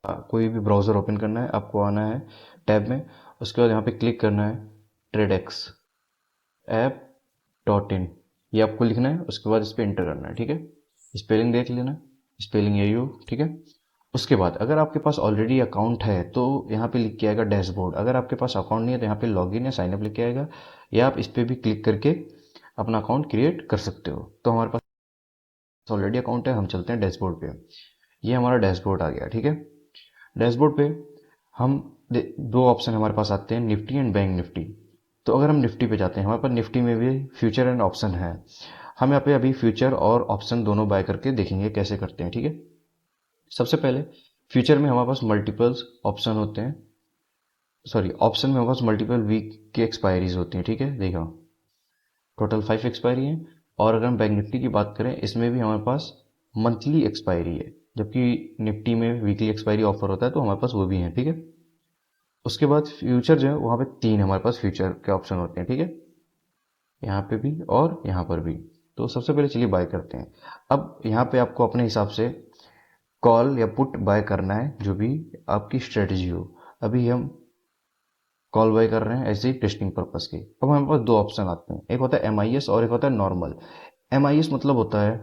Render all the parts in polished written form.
कोई भी browser open करना है, आपको आना है टैब में, उसके बाद यहाँ पे क्लिक करना है ट्रेडेक्स ऐप डॉट इन, ये आपको लिखना है। उसके बाद इस पर इंटर करना है, ठीक है। स्पेलिंग देख लेना, स्पेलिंग यही हो, ठीक है। उसके बाद अगर आपके पास ऑलरेडी अकाउंट है तो यहाँ पे लिख के आएगा डैशबोर्ड। अगर आपके पास अकाउंट नहीं है तो यहाँ पे लॉगिन या साइनअप लिख के आएगा, या आप इस पर भी क्लिक करके अपना अकाउंट क्रिएट कर सकते हो। तो हमारे पास ऑलरेडी अकाउंट है, हम चलते हैं डैशबोर्ड पे। ये हमारा डैशबोर्ड आ गया, ठीक है। डैशबोर्ड पे हम दो ऑप्शन हमारे पास आते हैं, निफ्टी एंड बैंक निफ्टी। तो अगर हम निफ्टी पे जाते हैं, हमारे पास निफ्टी में भी फ्यूचर एंड ऑप्शन है। हम यहाँ पे अभी फ्यूचर और ऑप्शन दोनों बाय करके देखेंगे कैसे करते हैं, ठीक है। सबसे पहले फ्यूचर में हमारे पास मल्टीपल्स ऑप्शन होते हैं, सॉरी ऑप्शन में हमारे पास मल्टीपल वीक की एक्सपायरीज होती हैं, ठीक है। देखो टोटल 5 एक्सपायरी है। और अगर हम बैंक निफ्टी की बात करें, इसमें भी हमारे पास मंथली एक्सपायरी है, जबकि निफ्टी में वीकली एक्सपायरी ऑफर होता है, तो हमारे पास वो भी है, ठीक है। उसके बाद फ्यूचर जो है वहाँ पे 3 हमारे पास फ्यूचर के ऑप्शन होते हैं, ठीक है। यहाँ पे भी और यहाँ पर भी। तो सबसे पहले चलिए बाय करते हैं। अब यहाँ पे आपको अपने हिसाब से कॉल या पुट बाय करना है, जो भी आपकी स्ट्रेटजी हो। अभी हम कॉल बाय कर रहे हैं ऐसे ही टेस्टिंग पर्पस की। अब हमारे पास दो ऑप्शन आते हैं, एक होता है MIS और एक होता है नॉर्मल। MIS मतलब होता है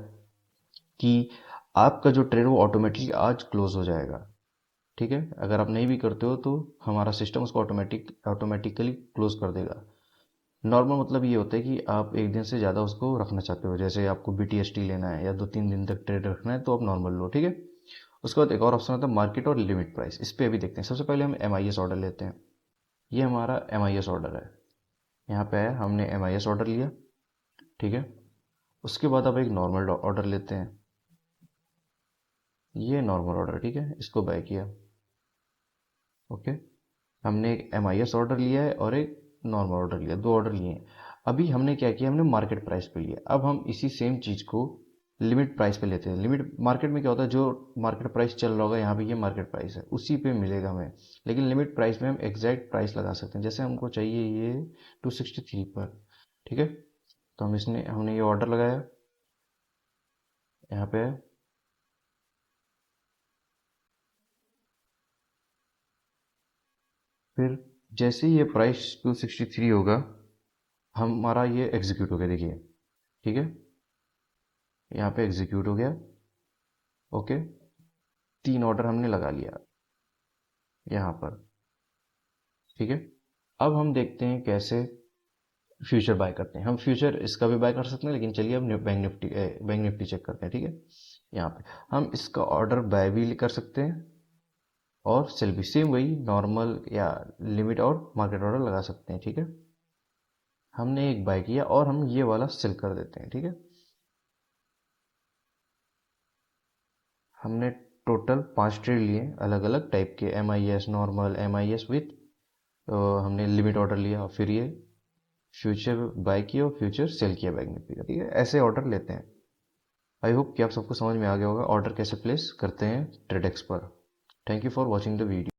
कि आपका जो ट्रेड वो ऑटोमेटिकली आज क्लोज हो जाएगा, ठीक है। अगर आप नहीं भी करते हो तो हमारा सिस्टम उसको ऑटोमेटिकली क्लोज कर देगा। नॉर्मल मतलब ये होता है कि आप एक दिन से ज़्यादा उसको रखना चाहते हो, जैसे आपको BTST लेना है या 2-3 दिन तक ट्रेड रखना है, तो आप नॉर्मल लो, ठीक है। उसके बाद एक और ऑप्शन होता है मार्केट और लिमिट प्राइस। इस पर अभी देखते हैं। सबसे पहले हम MIS ऑर्डर लेते हैं। ये हमारा MIS ऑर्डर है, यहाँ पे है, हमने MIS ऑर्डर लिया, ठीक है। उसके बाद अब एक नॉर्मल ऑर्डर लेते हैं। ये नॉर्मल ऑर्डर, ठीक है, इसको बाय किया, ओके। हमने एक MIS ऑर्डर लिया है और एक नॉर्मल ऑर्डर लिया, दो ऑर्डर लिए हैं। अभी हमने क्या किया, हमने मार्केट प्राइस पे लिया। अब हम इसी सेम चीज़ को लिमिट प्राइस पे लेते हैं। लिमिट मार्केट में क्या होता है, जो मार्केट प्राइस चल रहा होगा, यहाँ पे ये मार्केट प्राइस है, उसी पे मिलेगा हमें। लेकिन लिमिट प्राइस में हम एग्जैक्ट प्राइस लगा सकते हैं, जैसे हमको चाहिए ये 263 पर, ठीक है। तो हमने ये ऑर्डर लगाया, यहाँ पे है। फिर जैसे ही ये प्राइस 263 होगा, हमारा ये एग्जीक्यूट हो गया, देखिए, ठीक है। यहाँ पे एग्जीक्यूट हो गया, ओके। 3 ऑर्डर हमने लगा लिया यहाँ पर, ठीक है। अब हम देखते हैं कैसे फ्यूचर बाय करते हैं। हम फ्यूचर इसका भी बाय कर सकते हैं, लेकिन चलिए अब बैंक निफ्टी चेक करते हैं, ठीक है। यहाँ पे हम इसका ऑर्डर बाय भी कर सकते हैं और सेल भी, सेम वही नॉर्मल या लिमिट और मार्केट ऑर्डर लगा सकते हैं, ठीक है। हमने एक बाय किया और हम ये वाला सेल कर देते हैं, ठीक है। हमने टोटल 5 ट्रेड लिए, अलग अलग टाइप के, MIS नॉर्मल, MIS विथ, हमने लिमिट ऑर्डर लिया, फिर ये फ्यूचर बाय किया और फ्यूचर सेल किया बैंक निफ्टी का, ठीक है। ऐसे ऑर्डर लेते हैं। आई होप कि आप सबको समझ में आ गया होगा ऑर्डर कैसे प्लेस करते हैं ट्रेडेक्स पर। Thank you for watching the video.